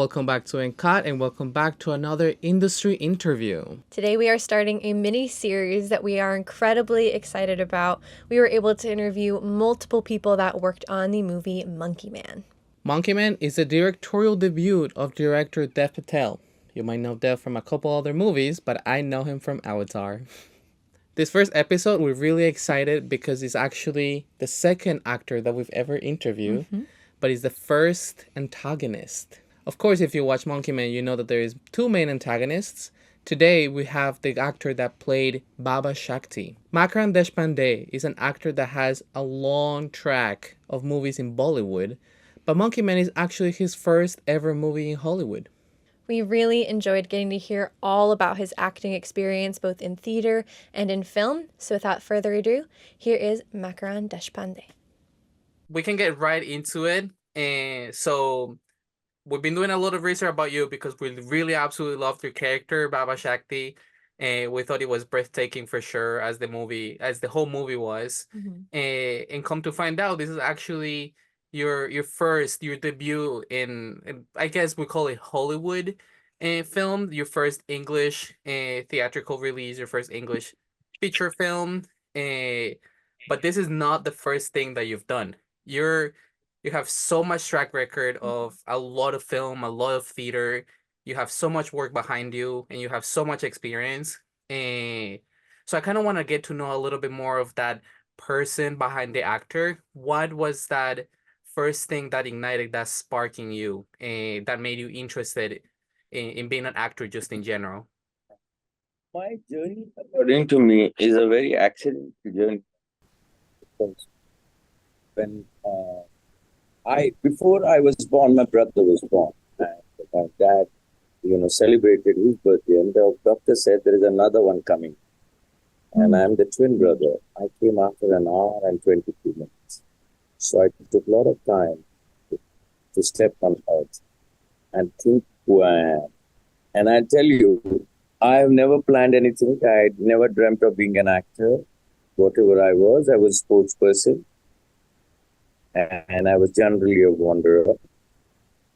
welcome back to Encat and welcome back to another industry interview. Today we are starting a mini series that we are incredibly excited about. We were able to interview multiple people that worked on the movie Monkey Man. Monkey Man is the directorial debut of director Dev Patel. You might know Dev from a couple other movies, but I know him from Avatar. This first episode, we're really excited because he's actually the second actor that we've ever interviewed, but he's the first antagonist. Of course, if you watch Monkey Man, you know that there is two main antagonists. Today, we have the actor that played Baba Shakti. Makarand Deshpande is an actor that has a long track of movies in Bollywood, but Monkey Man is actually his first ever movie in Hollywood. We really enjoyed getting to hear all about his acting experience both in theater and in film. So without further ado, here is Makarand Deshpande. We can get right into it. And so we've been doing a lot of research about you because we really absolutely loved your character, Baba Shakti. And we thought it was breathtaking for sure, as the whole movie was. And come to find out, this is actually your debut in I guess we call it Hollywood film, your first English theatrical release, your first English feature film. But this is not the first thing that you've done. You're you have so much track record of a lot of film, a lot of theater. You have so much work behind you, and you have so much experience. And so I kind of want to get to know a little bit more of that person behind the actor. What was that first thing that ignited that spark in you, and that made you interested in being an actor just in general? My journey, according to me, is a very accidental journey. Because when before I was born, my brother was born, and my dad, celebrated his birthday, and the doctor said there is another one coming, and I'm the twin brother. I came after an hour and 22 minutes, so I took a lot of time to step on earth and think who I am. And I tell you, I have never planned anything. I never dreamt of being an actor. Whatever I was a sports person, and I was generally a wanderer.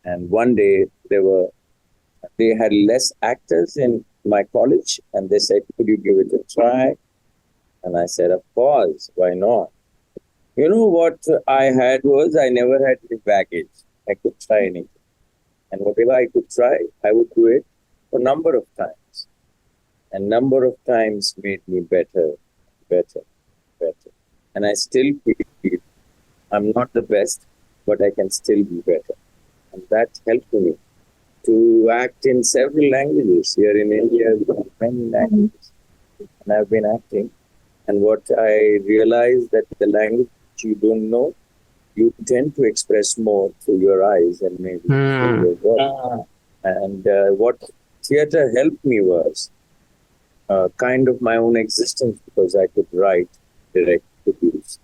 And one day they had less actors in my college, and they said, "Could you give it a try?" And I said, "Of course, why not?" You know what I had was I never had any baggage. I could try anything, and whatever I could try, I would do it for a number of times, and number of times made me better, better, better. And I still feel I'm not the best, but I can still be better. And that helped me to act in several languages. Here in India, many languages. And I've been acting. And what I realized that the language you don't know, you tend to express more through your eyes and maybe through your voice. And what theater helped me was kind of my own existence, because I could write, direct, produce.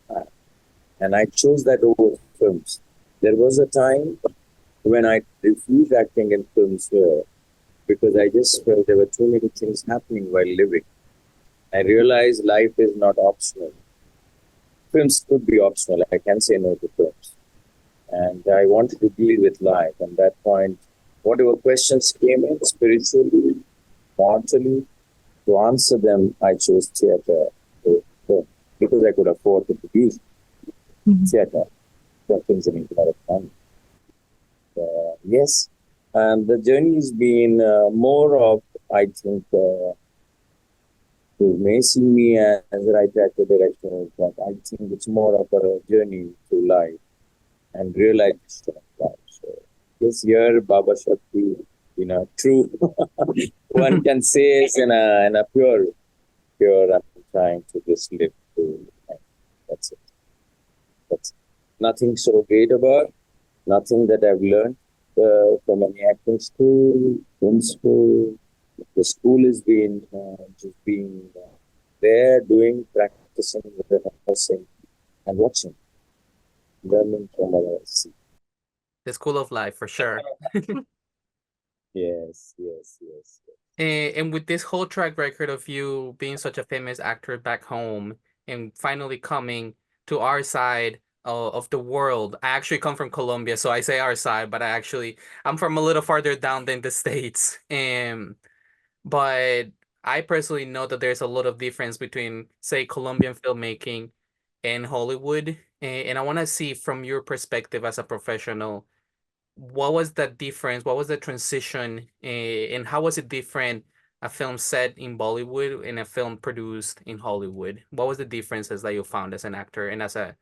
And I chose that over films. There was a time when I refused acting in films here because I just felt there were too many things happening while living. I realized life is not optional. Films could be optional. I can say no to films. And I wanted to deal with life. And at that point, whatever questions came in, spiritually, morally, to answer them, I chose theater because I could afford to produce theater. That things in a lot of money. Yes, and the journey has been more of, I think, you may see me as a writer, actor, director, but I think it's more of a journey through life and realization of life. So this year, Baba Shakti, true, one can say is in a pure, I'm trying to just live through. That's it. That's nothing so great about, nothing that I've learned from any acting school, film school. The school has been just being there, doing, practicing, rehearsing, and watching, learning from others. The school of life, for sure. Yes. And with this whole track record of you being such a famous actor back home and finally coming to our side of the world. I actually come from Colombia, so I say our side, but I'm from a little farther down than the States. But I personally know that there's a lot of difference between, say, Colombian filmmaking and Hollywood. And I want to see from your perspective as a professional, what was the difference? What was the transition? And how was it different? A film set in Bollywood and a film produced in Hollywood. What was the differences that you found as an actor and as a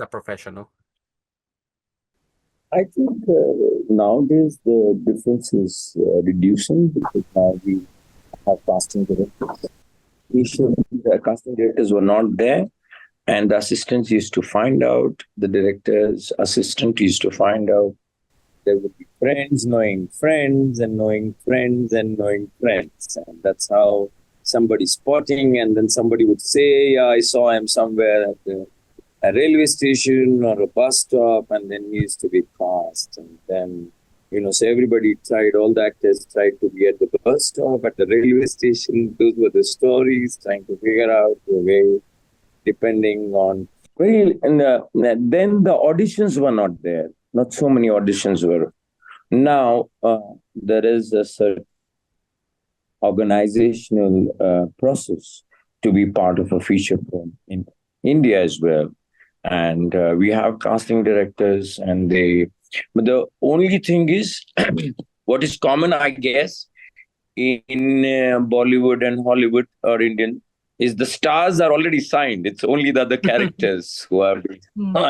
professional? I think nowadays the difference is reducing because now we have casting directors. Initially, the casting directors were not there, and the assistants used to find out, the director's assistant used to find out. There would be friends knowing friends and knowing friends and knowing friends. And that's how somebody spotting, and then somebody would say, yeah, I saw him somewhere at a railway station or a bus stop, and then he used to be cast. And then, so everybody tried, all the actors tried to be at the bus stop, at the railway station. Those were the stories, trying to figure out the way, depending on. Well, and then the auditions were not there. Not so many auditions were. Now, there is a certain organizational process to be part of a feature film in India as well. And we have casting directors, but the only thing is, what is common, I guess, in Bollywood and Hollywood or Indian, is the stars are already signed. It's only the other characters who are.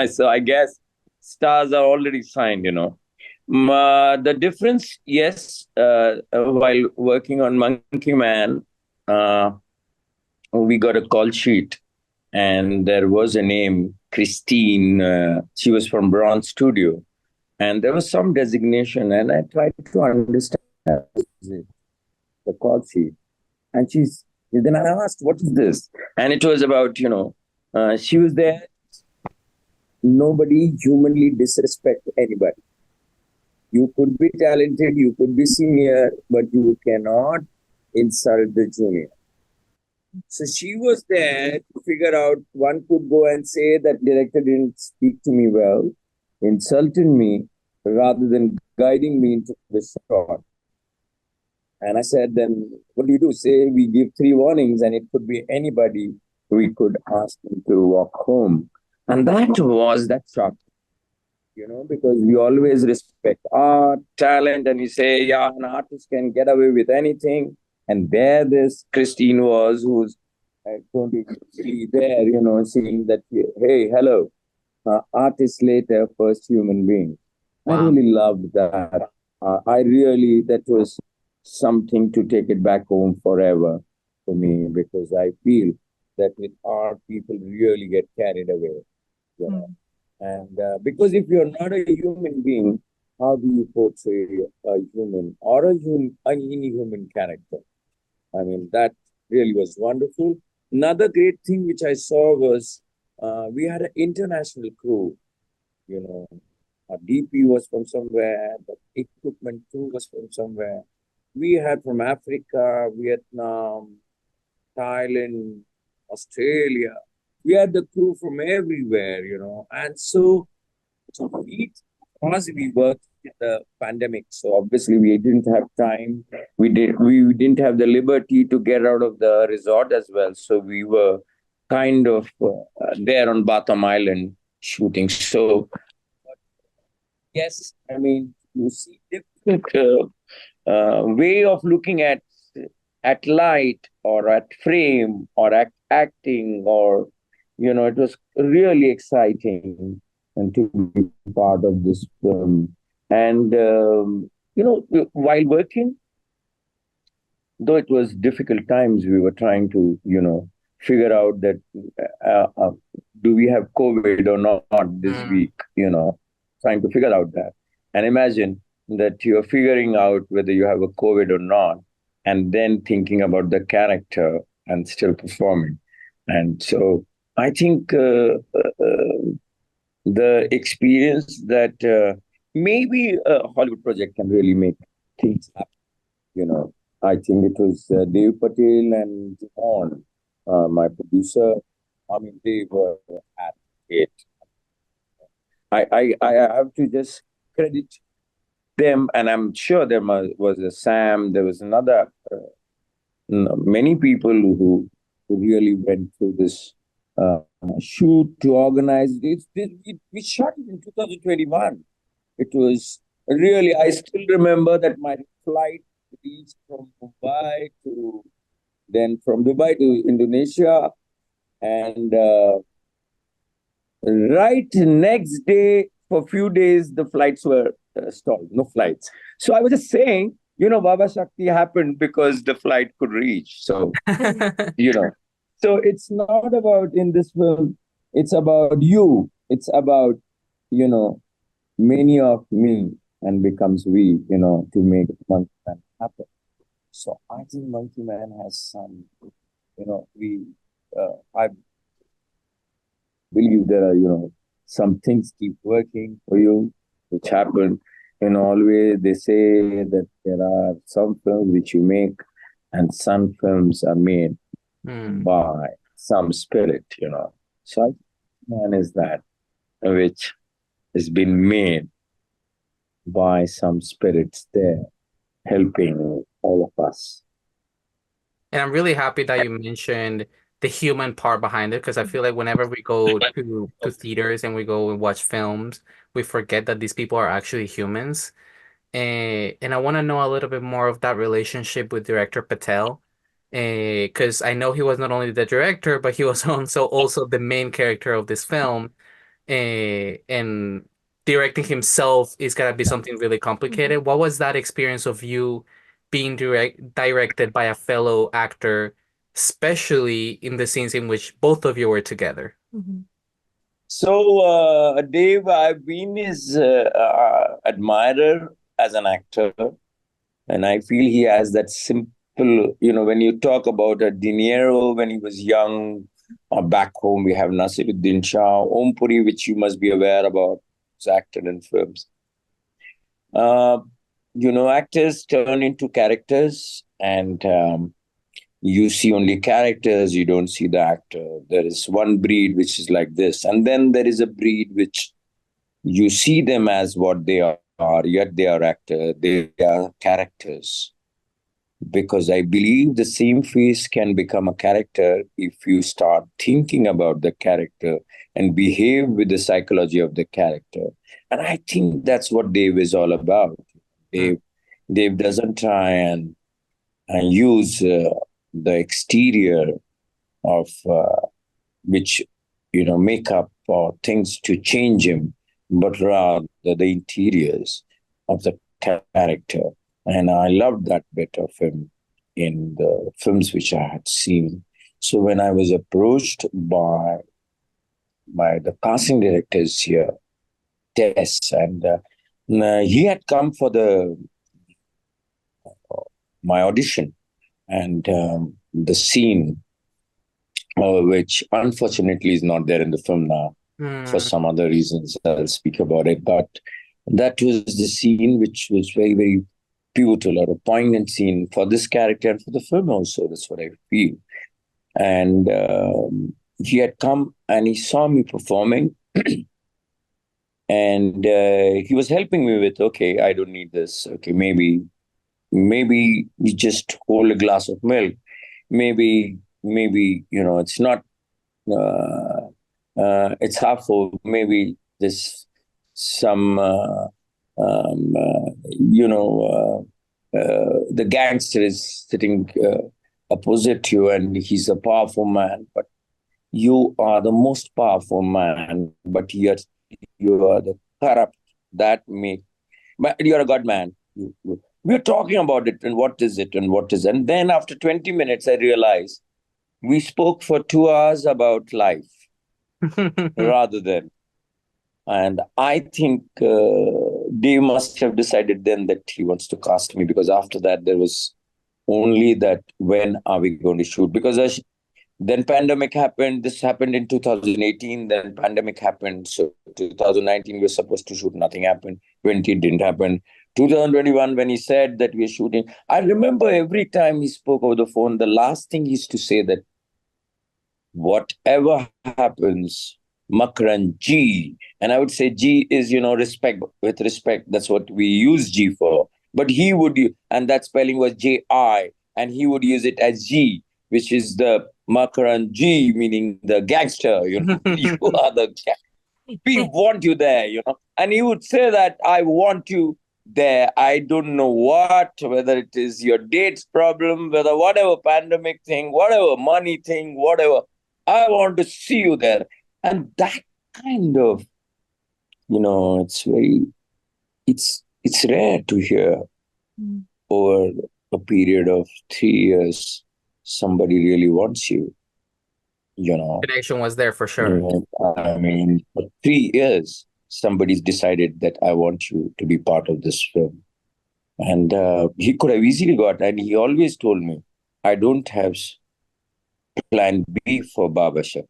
So I guess stars are already signed. The difference, yes, while working on Monkey Man, we got a call sheet, and there was a name, Christine. She was from Bronze Studio, and there was some designation, and I tried to understand the call sheet, and then I asked, "What is this?" And it was about, she was there. Nobody humanly disrespect anybody. You could be talented, you could be senior, but you cannot insult the junior. So she was there to figure out. One could go and say that director didn't speak to me well, insulted me, rather than guiding me into the shot. And I said, then what do you do? Say we give 3 warnings, and it could be anybody. We could ask them to walk home. And that shocked. Because we always respect art, talent, and we say, yeah, an artist can get away with anything. And there this Christine was, who's going to be there, saying that, hey, hello, artist later, first human being. Wow. I really loved that. That was something to take it back home forever for me, because I feel that with art, people really get carried away. And because if you're not a human being, how do you portray a human or an inhuman character? I mean, that really was wonderful. Another great thing which I saw was we had an international crew. Our DP was from somewhere, the equipment too was from somewhere. We had from Africa, Vietnam, Thailand, Australia. We had the crew from everywhere, and so because we worked in the pandemic, so obviously we didn't have time. We didn't have the liberty to get out of the resort as well. So we were kind of there on Batam Island shooting. So yes, I mean, you see different way of looking at light or at frame or acting, or it was really exciting and to be part of this film. And while working, though it was difficult times, we were trying to figure out that do we have COVID or not this week, trying to figure out that. And imagine that you're figuring out whether you have a COVID or not, and then thinking about the character and still performing. And so I think the experience that maybe a Hollywood project can really make things happen. I think it was Dev Patel and John, my producer. I mean, they were at it. I have to just credit them, and I'm sure there was a Sam, there was another, many people who really went through this shoot to organize it. We shot it in 2021. It was really, I still remember that my flight reached from Mumbai to, then from Dubai to Indonesia, and right next day, for a few days, the flights were stalled, no flights. So I was just saying, Baba Shakti happened because the flight could reach. So, you know, so it's not about in this film, it's about you. It's about, you know, many of me and becomes we, to make Monkey Man happen. So I think Monkey Man has some, I believe there are, some things keep working for you, which happen. And always they say that there are some films which you make and some films are made by some spirit. So I think man is that which has been made by some spirits there helping all of us. And I'm really happy that you mentioned the human part behind it, because I feel like whenever we go to theaters and we go and watch films, we forget that these people are actually humans. And I want to know a little bit more of that relationship with director Patel, because I know he was not only the director, but he was also the main character of this film. And directing himself is gonna be something really complicated. What was that experience of you being directed by a fellow actor, especially in the scenes in which both of you were together? So, Dave, I've been his admirer as an actor, and I feel he has that simple, when you talk about De Niro when he was young, back home we have Nasiruddin Shah, Om Puri, which you must be aware about, who's acted in films. Actors turn into characters, and you see only characters, you don't see the actor. There is one breed which is like this, and then there is a breed which you see them as what they are, yet they are actors, they are characters. Because I believe the same face can become a character if you start thinking about the character and behave with the psychology of the character. And I think that's what Dave is all about. Dave doesn't try and use the exterior of which makeup or things to change him, but rather the interiors of the character. And I loved that bit of him in the films which I had seen. So when I was approached by the casting directors here, Tess, and he had come for my audition, and the scene, which unfortunately is not there in the film now for some other reasons. I'll speak about it. But that was the scene which was very, very pivotal or a poignant scene for this character and for the film also. That's what I feel. And he had come and he saw me performing. And he was helping me with, okay, I don't need this. Okay, maybe you just hold a glass of milk. Maybe it's not, it's half full. Maybe there's some, the gangster is sitting opposite you and he's a powerful man, but you are the most powerful man, but yet you are the corrupt but you're a god man. We're talking about it and what is it and what is it. And then after 20 minutes, I realized we spoke for 2 hours about life rather than. And I think Dave must have decided then that he wants to cast me, because after that, there was only that when are we going to shoot? Because then pandemic happened. This happened in 2018. Then pandemic happened. So 2019, we were supposed to shoot. Nothing happened. 20 didn't happen. 2021, when he said that we are shooting, I remember every time he spoke over the phone, the last thing he used to say that whatever happens, Makarand G. And I would say G is, respect, with respect. That's what we use G for. But he would, and that spelling was J-I, and he would use it as G, which is the Makarand G, meaning the gangster, you are the we want you there, And he would say that I want you there. I don't know what, whether it is your dates problem, whether whatever pandemic thing, whatever money thing, whatever. I want to see you there. And that kind of, it's rare to hear over a period of 3 years, somebody really wants you, Connection was there for sure. I mean, for 3 years, somebody's decided that I want you to be part of this film. And he could have easily got, and he always told me, I don't have plan B for Baba Shakti.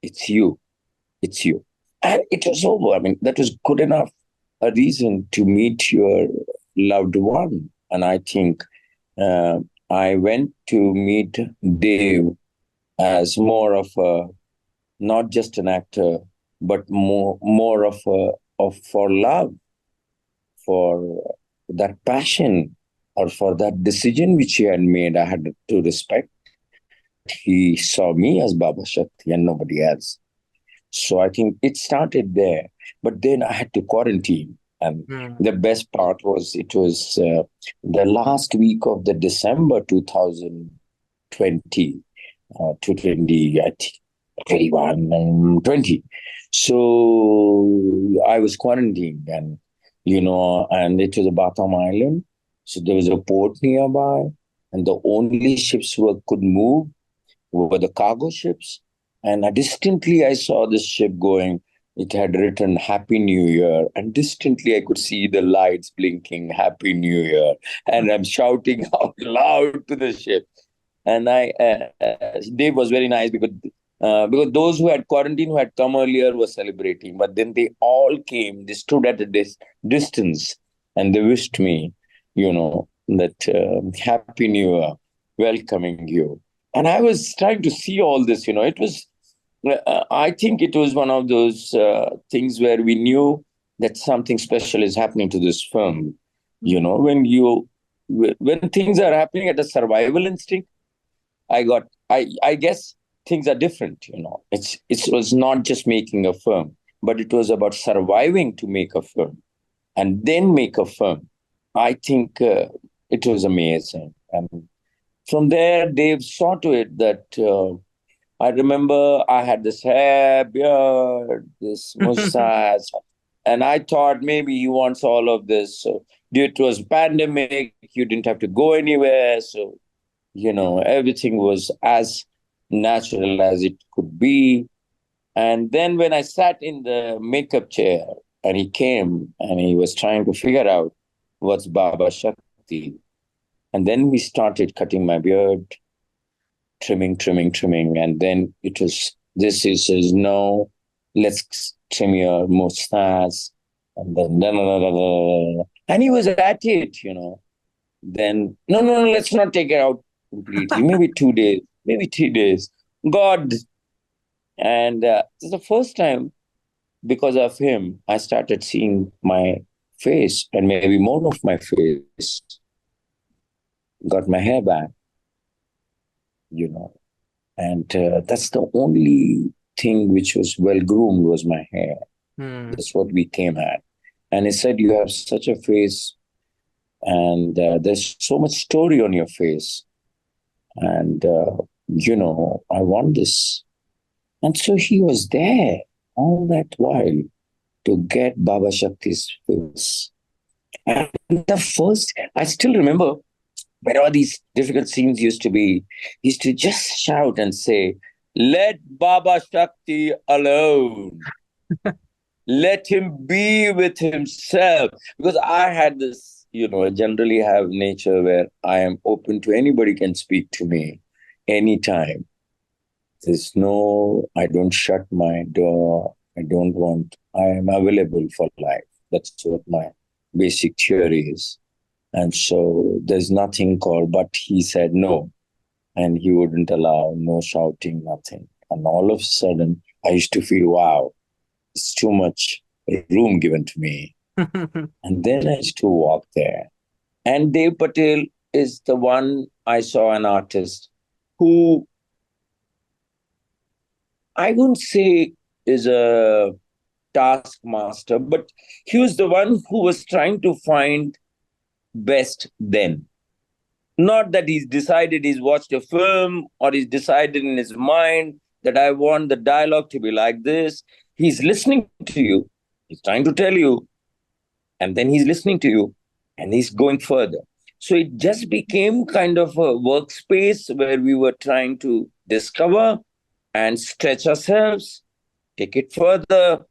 It's you. It's you. And it was over. I mean, that was good enough a reason to meet your loved one. And I think I went to meet Dave as more of a, not just an actor, but more of for love, for that passion, or for that decision which he had made. I had to respect. He saw me as Baba Shakti and nobody else. So I think it started there. But then I had to quarantine. And the best part was, it was the last week of the December 2020, 220, I think, 21 and 20. So I was quarantined, and and it was a Batam Island. So there was a port nearby, and the only ships could move were the cargo ships. And distantly I saw this ship going. It had written Happy New Year, and distantly I could see the lights blinking, Happy New Year. And I'm shouting out loud to the ship. And Dave was very nice, because those who had quarantined, who had come earlier, were celebrating. But then they all came, they stood at a distance, and they wished me, that Happy New Year, welcoming you. And I was trying to see all this, it was, I think it was one of those things where we knew that something special is happening to this film. When things are happening at a survival instinct, I guess things are different, It was not just making a film, but it was about surviving to make a film and then make a film. I think it was amazing. And from there, Dave saw to it that I remember I had this hair, beard, this mustache, and I thought maybe he wants all of this. So it was pandemic, you didn't have to go anywhere. So, everything was as natural as it could be. And then when I sat in the makeup chair, and he came and he was trying to figure out what's Baba Shakti. And then we started cutting my beard, trimming. And then this is no, let's trim your mustache. And then, and he was at it, Then, no, let's not take it out completely. Maybe 2 days, maybe 3 days. God. And this is the first time, because of him, I started seeing my face, and maybe more of my face. Got my hair back, and that's the only thing which was well groomed was my hair. That's what we came at. And he said, you have such a face, and there's so much story on your face, and I want this. And so he was there all that while to get Baba Shakti's face. And I still remember, whenever these difficult scenes used to be, he used to just shout and say, let Baba Shakti alone. Let him be with himself. Because I had this, I generally have nature where I am open to anybody can speak to me anytime. I don't shut my door. I am available for life. That's what my basic theory is. And so there's nothing called, but he said no. And he wouldn't allow no shouting, nothing. And all of a sudden, I used to feel, wow, it's too much room given to me. And then I used to walk there. And Dev Patel is the one I saw an artist who I wouldn't say is a taskmaster, but he was the one who was trying to find best then. Not that he's decided he's watched a film or he's decided in his mind that I want the dialogue to be like this. He's listening to you. He's trying to tell you, and then he's listening to you, and he's going further. So it just became kind of a workspace where we were trying to discover and stretch ourselves, take it further.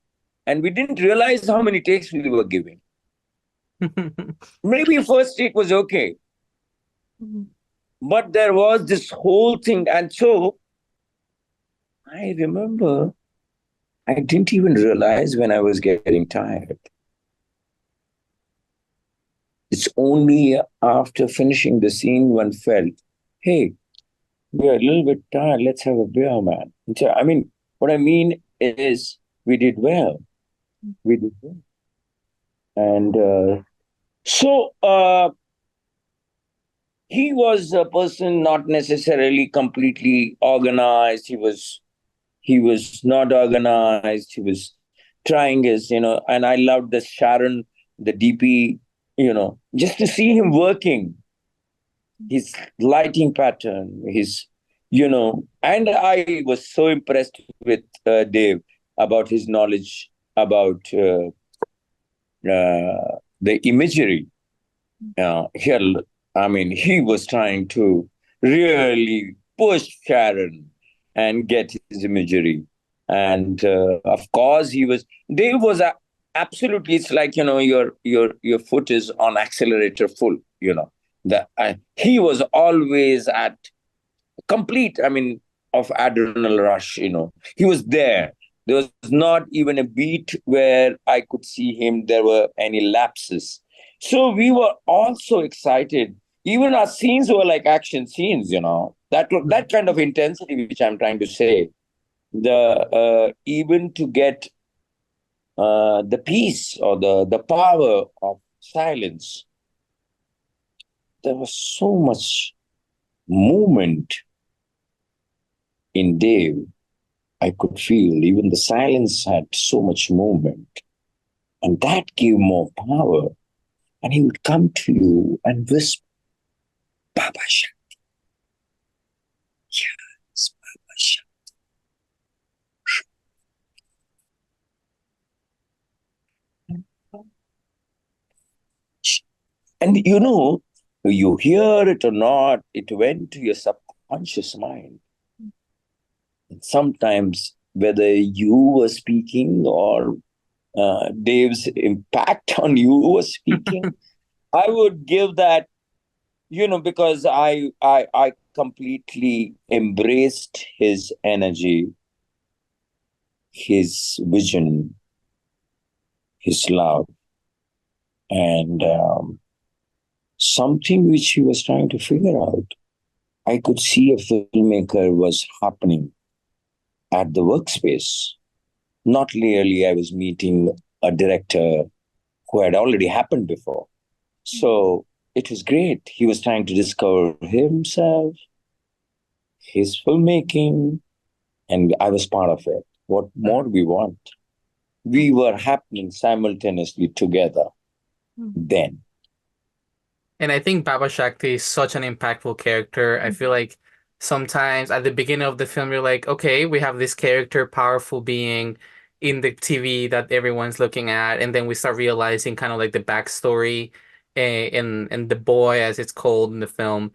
And we didn't realize how many takes we were giving. Maybe first take was okay. But there was this whole thing. And so I remember I didn't even realize when I was getting tired. It's only after finishing the scene one felt, hey, we're a little bit tired. Let's have a beer, man. So, I mean, what I mean is we did well. We did well. And he was a person not necessarily completely organized. He was not organized. He was trying his, and I loved the Sharon, the DP, just to see him working, his lighting pattern, and I was so impressed with Dave about his knowledge about the imagery. Here, I mean, he was trying to really push Sharon and get his imagery. And of course, Dave was absolutely, it's like, your foot is on accelerator full, he was always at complete, I mean, of adrenal rush, he was there. There was not even a beat where I could see him, there were any lapses. So we were also excited. Even our scenes were like action scenes, that kind of intensity, which I'm trying to say. Even to get the peace or the power of silence, there was so much movement in Dave. I could feel even the silence had so much movement, and that gave more power. And he would come to you and whisper, Baba Shakti. Yes, Baba Shakti. And you hear it or not, it went to your subconscious mind. And sometimes, whether you were speaking or Dave's impact on you was speaking, I would give that, because I completely embraced his energy, his vision, his love, and something which he was trying to figure out. I could see a filmmaker was happening at the workspace. Not really, I was meeting a director who had already happened before. So it was great. He was trying to discover himself, his filmmaking, and I was part of it. What more do we want? We were happening simultaneously together then. And I think Baba Shakti is such an impactful character. I feel like sometimes at the beginning of the film, you're like, okay, we have this character, powerful being in the TV that everyone's looking at. And then we start realizing kind of like the backstory and the boy, as it's called in the film,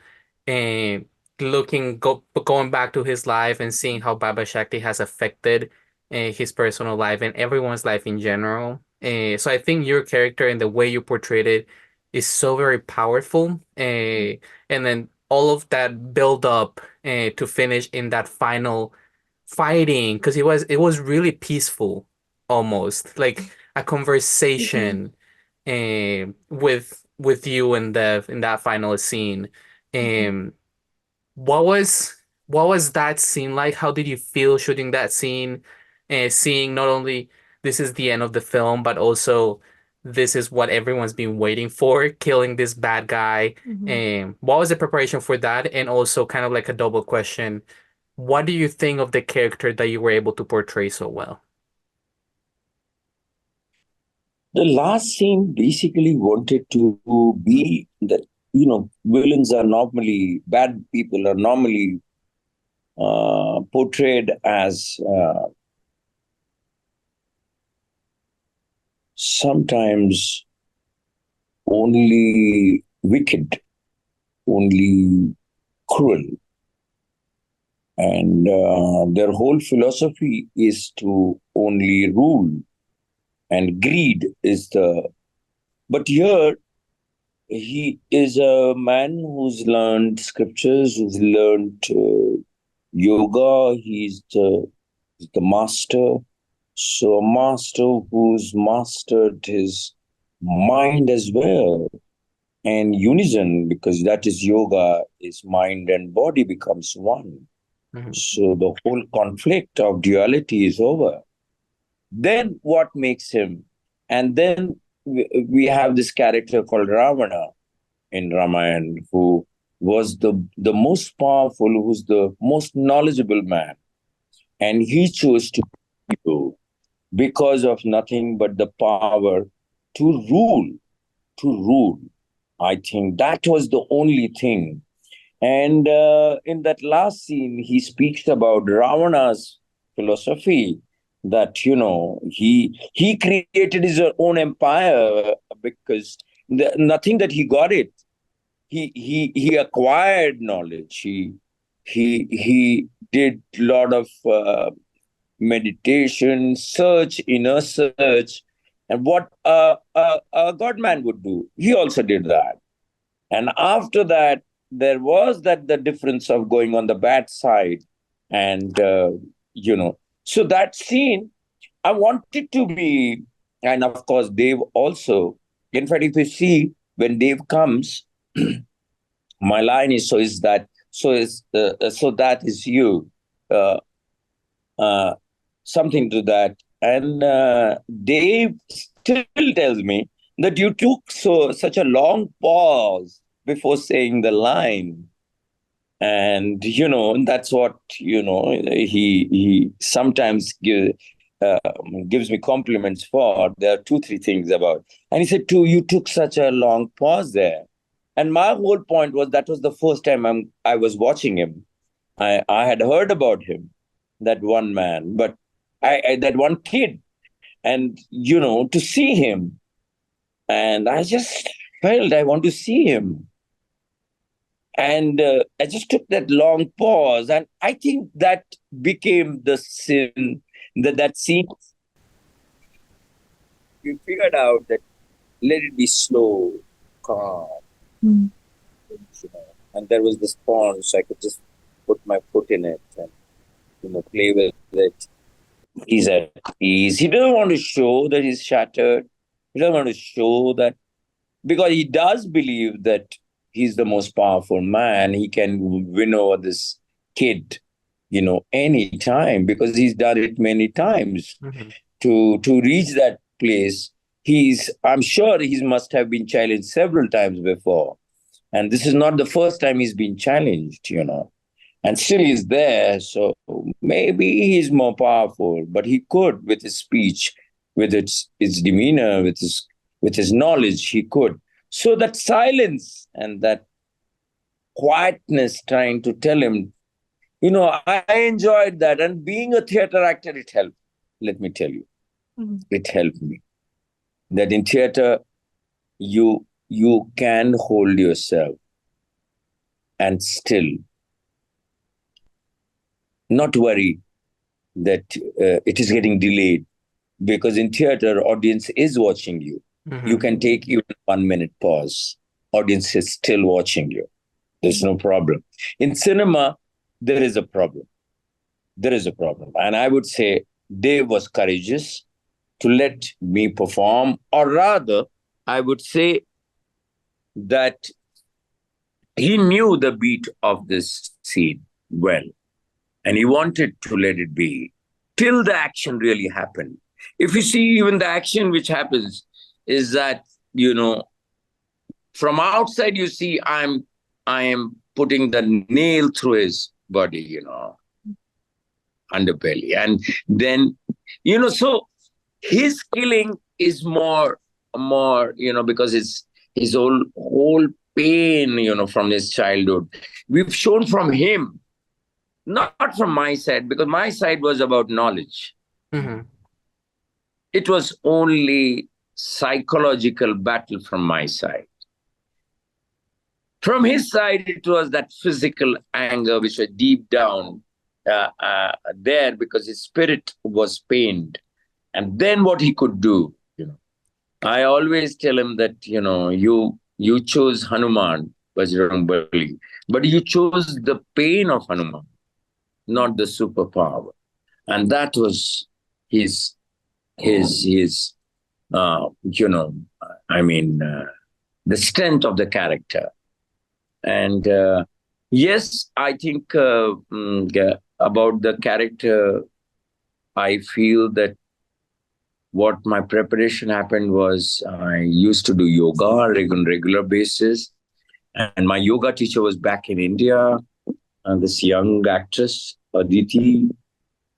and going back to his life and seeing how Baba Shakti has affected his personal life and everyone's life in general. So I think your character and the way you portrayed it is so very powerful. And then all of that build up to finish in that final fighting, because it was really peaceful, almost like a conversation with you in that final scene. Um, what was that scene like? How did you feel shooting that scene? and seeing not only this is the end of the film, but also this is what everyone's been waiting for, killing this bad guy. And what was the preparation for that? And also kind of like a double question, what do you think of the character that you were able to portray so well? The last scene basically wanted to be that, villains are normally, bad people are normally portrayed as sometimes only wicked, only cruel. And their whole philosophy is to only rule, and greed is the. But here, he is a man who's learned scriptures, who's learned yoga. He's the master. So a master who's mastered his mind as well. And unison, because that is yoga, is mind and body becomes one. Mhm. So the whole conflict of duality is over. Then what makes him? And then we have this character called Ravana in Ramayana, who was the most powerful, who's the most knowledgeable man. And he chose to people because of nothing but the power to rule, to rule. I think that was the only thing. And in that last scene, he speaks about Ravana's philosophy that, he created his own empire because nothing that he got it. He acquired knowledge. He did a lot of meditation, search, inner search, and what a God man would do. He also did that. And after that, there was the difference of going on the bad side. And, so that scene, I wanted to be, and of course, Dave also. In fact, if you see, when Dave comes, my line is, so that is you. Uh, uh, Something to that. And Dave still tells me that you took such a long pause before saying the line. And, that's what, he sometimes gives me compliments for. There are 2, 3 things about. And he said, too, you took such a long pause there. And my whole point was that was the first time I was watching him. I had heard about him, that one man, but that one kid, and to see him, and I just felt I want to see him, and I just took that long pause, and I think that became the sin that scene. We figured out that let it be slow, calm, and there was this pond, so I could just put my foot in it and play with it. He's at peace. He doesn't want to show that he's shattered. He doesn't want to show that, because he does believe that he's the most powerful man. He can win over this kid, any time, because he's done it many times. Mhm. To reach that place, I'm sure he must have been challenged several times before. And this is not the first time he's been challenged, and still he's there. So maybe he's more powerful, but he could, with his speech, with its demeanor, with his knowledge, he could. So that silence and that quietness trying to tell him, I enjoyed that. And being a theater actor, it helped. Let me tell you, it helped me. That in theater, you can hold yourself and still not worry that it is getting delayed, because in theater, audience is watching you. You Mhm. can take even 1 minute pause. Audience is still watching you. There's no problem. In cinema, there is a problem. There is a problem. And I would say Dave was courageous to let me perform, or rather, I would say that he knew the beat of this scene well, and he wanted to let it be till the action really happened. If you see, even the action which happens is that, from outside you see I am putting the nail through his body, underbelly. And then, so his killing is more, because it's his whole pain, from his childhood. We've shown from him, not from my side, because my side was about knowledge. Mm-hmm. It was only psychological battle from my side. From his side, it was that physical anger which was deep down there, because his spirit was pained. And then what he could do, I always tell him that, you chose Hanuman, Bajrangbali, but you chose the pain of Hanuman, not the superpower. And that was his, the strength of the character. And yes, I think about the character, I feel that what my preparation happened was I used to do yoga on regular basis. And my yoga teacher was back in India, and this young actress, Aditi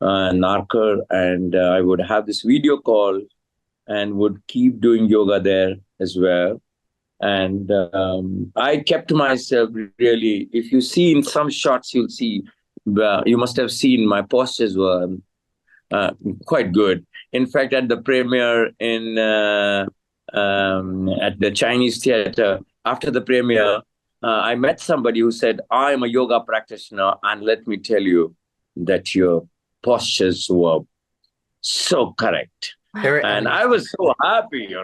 Narkar, and I would have this video call and would keep doing yoga there as well. And I kept myself really, if you see in some shots, you'll see, you must have seen my postures were quite good. In fact, at the premiere at the Chinese theater, after the premiere, I met somebody who said, I'm a yoga practitioner, and let me tell you that your postures were so correct. And I was so happy,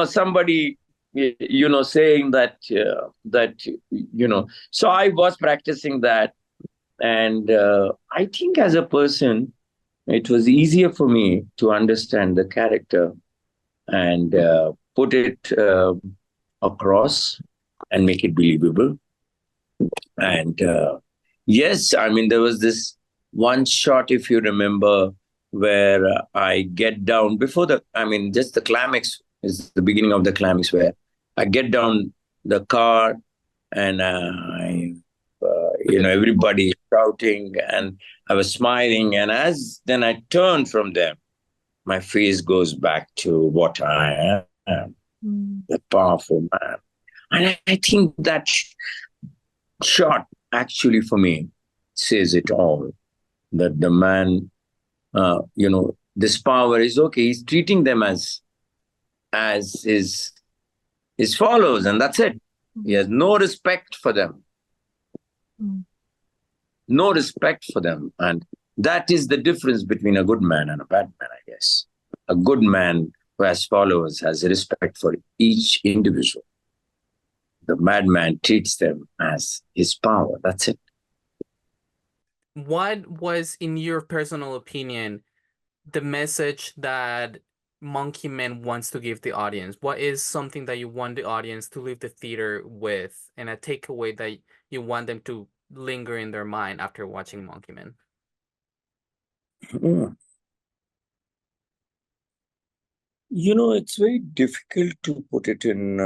somebody, saying that, so I was practicing that. And I think as a person, it was easier for me to understand the character and put it across and make it believable. And yes, there was this one shot, if you remember, where I get down before just the climax is the beginning of the climax, where I get down the car and everybody shouting, and I was smiling. And then I turn from them, my face goes back to what I am, the powerful man. And I think that shot actually for me says it all, that the man, this power is okay. He's treating them as his followers, and that's it. He has no respect for them. No respect for them. And that is the difference between a good man and a bad man, I guess. A good man who has followers has respect for each individual. The madman treats them as his power. That's it. What was, in your personal opinion, the message that Monkey Man wants to give the audience? What is something that you want the audience to leave the theater with, and a takeaway that you want them to linger in their mind after watching Monkey Man? It's very difficult to put it in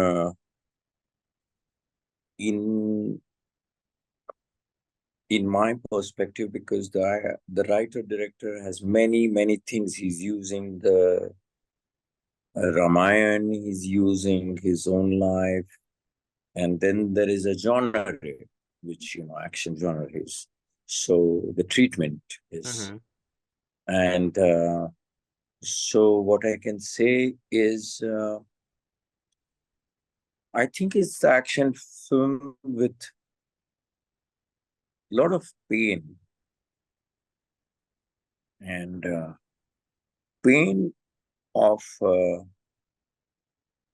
my perspective, because the writer director has many things. He's using the Ramayana, he's using his own life, and then there is a genre, which action genre is. So the treatment is, and so what I can say is, I think it's the action film with a lot of pain, and pain of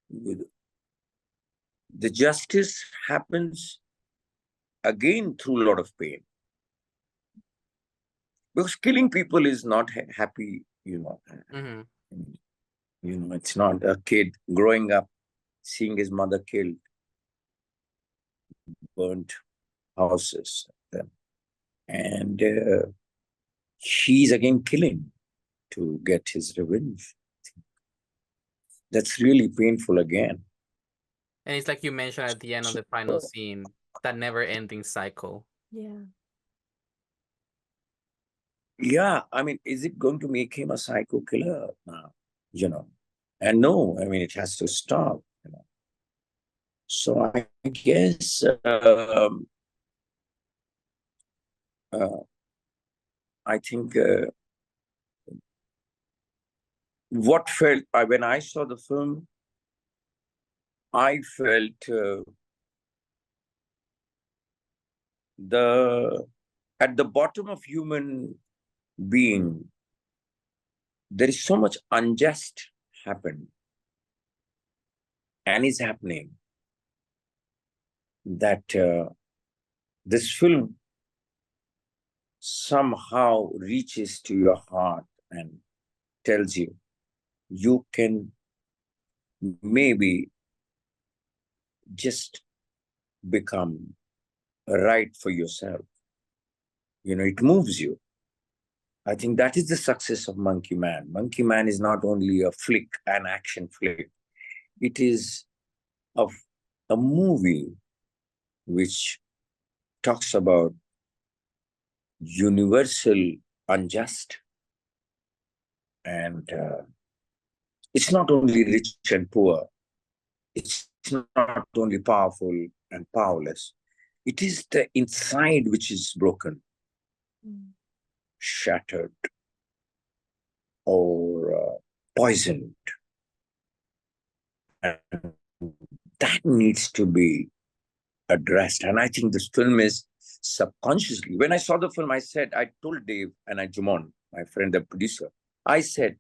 the justice happens again through a lot of pain, because killing people is not happy. It's not a kid growing up seeing his mother killed, burnt houses, and he's again killing to get his revenge. That's really painful again. And it's like you mentioned at the end of the final scene, that never-ending cycle. Yeah. Yeah, I mean, is it going to make him a psycho killer now? And no, I mean, it has to stop. So I guess I think what felt when I saw the film, I felt at the bottom of human being, there is so much unjust happened and is happening that this film somehow reaches to your heart and tells you, you can maybe just become right for yourself. It moves you. I think that is the success of Monkey Man. Monkey Man is not only a flick, an action flick. It is a movie which talks about universal unjust. And it's not only rich and poor. It's not only powerful and powerless. It is the inside which is broken, shattered, or poisoned. And that needs to be addressed. And I think this film is subconsciously. When I saw the film, I told Dave and Jumon, my friend, the producer, I said,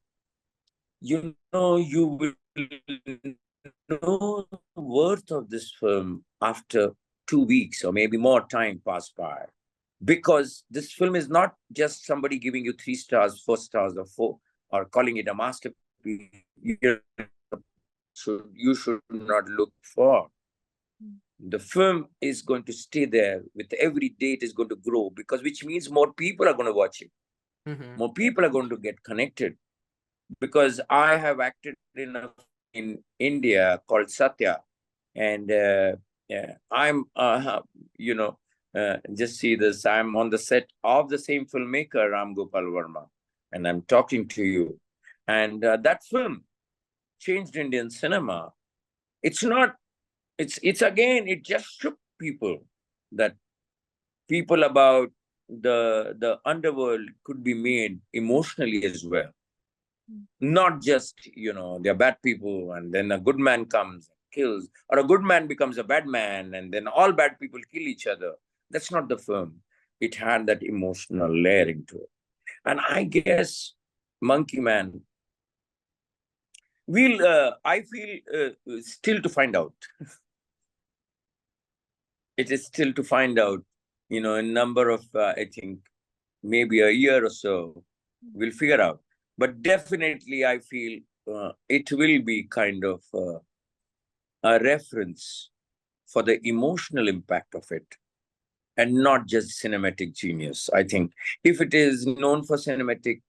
you will know the worth of this film after 2 weeks or maybe more time pass by. Because this film is not just somebody giving you 3 stars, 4 stars, or 4, or calling it a masterpiece. You should not look for. The film is going to stay there. With every day it is going to grow, because which means more people are going to watch it. More people are going to get connected. Because I have acted in India called Satya, and I'm just see this. I'm on the set of the same filmmaker, Ram Gopal Verma, and I'm talking to you. And that film changed Indian cinema. It's not. It's again. It just shook people, that people about the underworld could be made emotionally as well. Not just, they're bad people and then a good man comes and kills, or a good man becomes a bad man and then all bad people kill each other. That's not the film. It had that emotional layering to it. And I guess Monkey Man I feel still to find out. It is still to find out, a number of, I think, maybe a year or so, we'll figure out. But definitely, I feel it will be kind of a reference for the emotional impact of it, and not just cinematic genius. I think if it is known for cinematic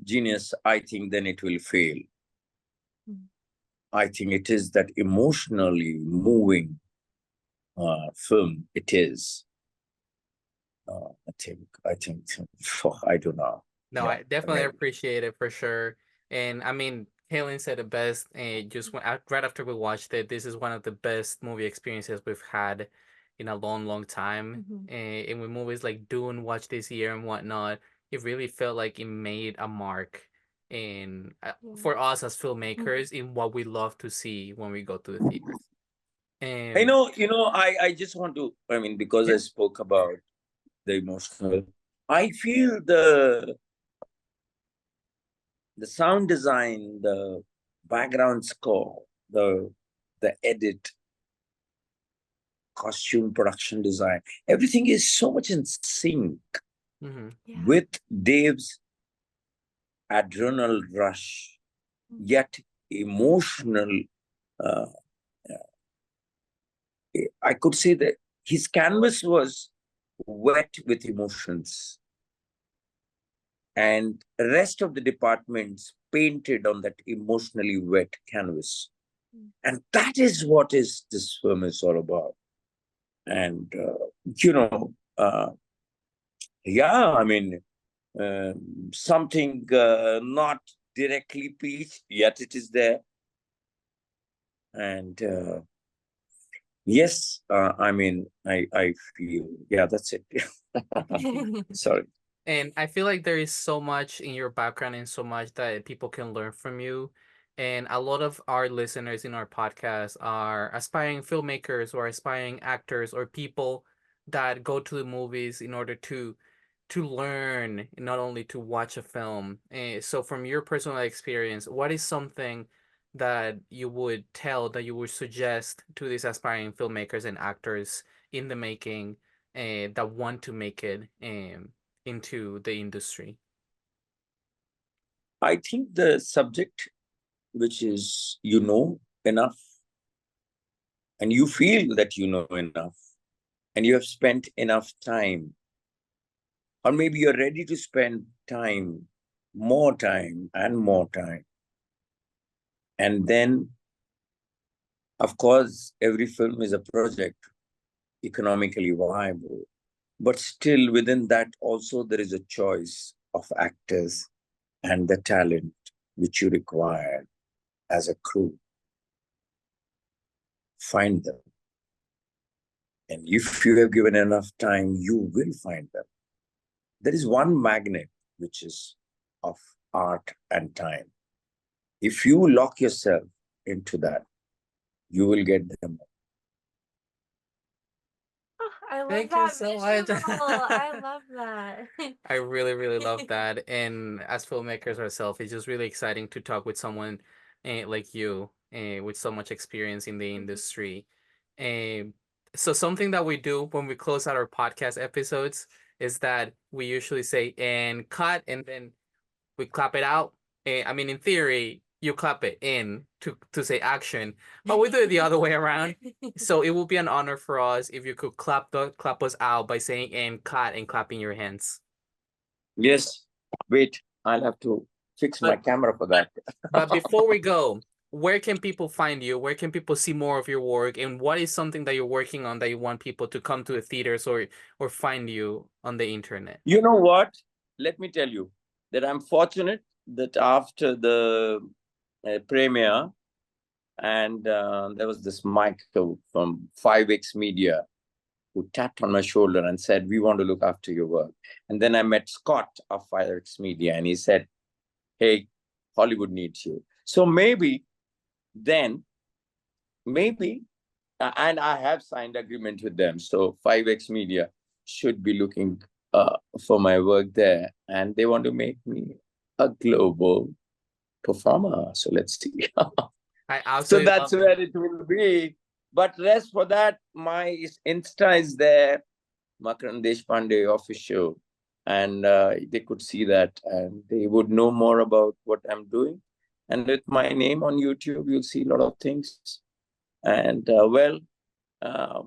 genius, I think then it will fail. I think it is that emotionally moving film. It is. I think. I don't know. No, Yeah, I definitely maybe. appreciate it for sure. And I mean, Helen said it best. Just right after we watched it, this is one of the best movie experiences we've had in a long, long time. And with movies like Dune, watch this year and whatnot, it really felt like it made a mark in for us as filmmakers in what we love to see when we go to the theaters. I And know, I just want to, I mean, because I spoke about the emotional, I feel the sound design, the background score, the edit, costume production design, everything is so much in sync with Dave's adrenal rush, yet emotional. I could say that his canvas was wet with emotions. and the rest of the departments painted on that emotionally wet canvas. And that is what is this film is all about. And you know, yeah, I mean, something not directly preached, yet it is there. And yes, I mean, I feel, yeah, that's it. Sorry. And I feel like there is so much in your background and so much that people can learn from you. And a lot of our listeners in our podcast are aspiring filmmakers or aspiring actors or people that go to the movies in order to learn, not only to watch a film. So from your personal experience, what is something that you would tell, that you would suggest to these aspiring filmmakers and actors in the making, that want to make it into the industry? I think the subject, which is you know enough, and you feel that you know enough, and you have spent enough time, or maybe you're ready to spend time, more time, and more time. And then, of course, every film is a project, economically viable. But still, within that, also, there is a choice of actors and the talent which you require as a crew. Find them. And if you have given enough time, you will find them. There is one magnet which is of art and time. If you lock yourself into that, you will get them. I love Thank you that so visual. much. I love that. I really, really love that. And as filmmakers ourselves, it's just really exciting to talk with someone like you, with so much experience in the industry. Um, so something that we do when we close out our podcast episodes is that we usually say and cut, and then we clap it out. I mean, in theory, you clap it in to say action, but we do it the other way around. So it will be an honor for us if you could clap us out by saying and cut and clapping your hands. Yes, wait, I'll have to fix my But camera for that. but before we go, where can people find you? Where can people see more of your work? And what is something that you're working on that you want people to come to the theaters or find you on the internet? You know what? Let me tell you that I'm fortunate that after the premiere, and there was this Michael from 5X Media who tapped on my shoulder and said, "We want to look after your work." And then I met Scott of 5X Media, and he said, "Hey, Hollywood needs you." So maybe then, maybe, and I have signed agreement with them. So 5X Media should be looking for my work there, and they want to make me a global performer. So let's see. I So absolutely that's love it. where it will be. But rest for that, my Insta is there, Makarand Deshpande official, and they could see that, and they would know more about what I'm doing. And with my name on YouTube, you'll see a lot of things. And well, uh,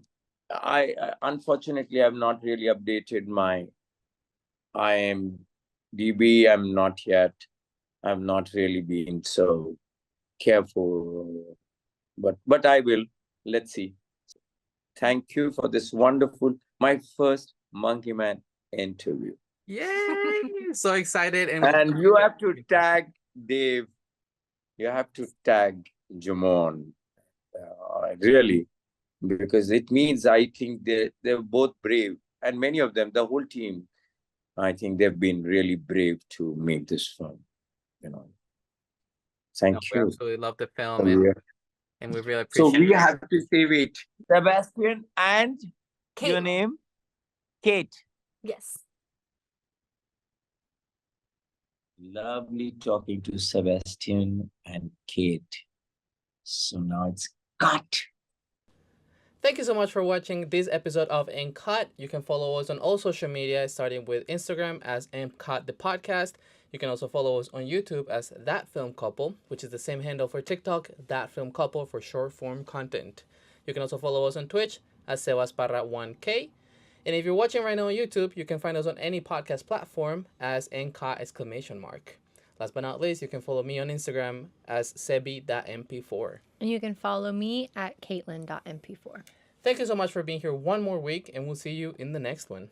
I unfortunately have not really updated my IMDb. I'm not yet. I've not really been so careful, but I will. Let's see. Thank you for this wonderful, my first Monkey Man interview. Yay! So excited and And you have to tag Dave. You have to tag Jamon. Really, because it means I think they're both brave, and many of them, the whole team, I think they've been really brave to make this film. You know, No, thank we you. absolutely love the film, Yeah. and we really So appreciate we it. have to say, wait, Sebastian and your Kate. name, Kate. Yes. Lovely talking to Sebastian and Kate. So now it's cut. Thank you so much for watching this episode of Cut. You can follow us on all social media, starting with Instagram as Cut the podcast. You can also follow us on YouTube as That Film Couple, which is the same handle for TikTok, That Film Couple for short form content. You can also follow us on Twitch as Sebasparra1K. And if you're watching right now on YouTube, you can find us on any podcast platform as NK!! Last but not least, you can follow me on Instagram as sebi.mp4. And you can follow me at caitlin.mp4. Thank you so much for being here one more week, and we'll see you in the next one.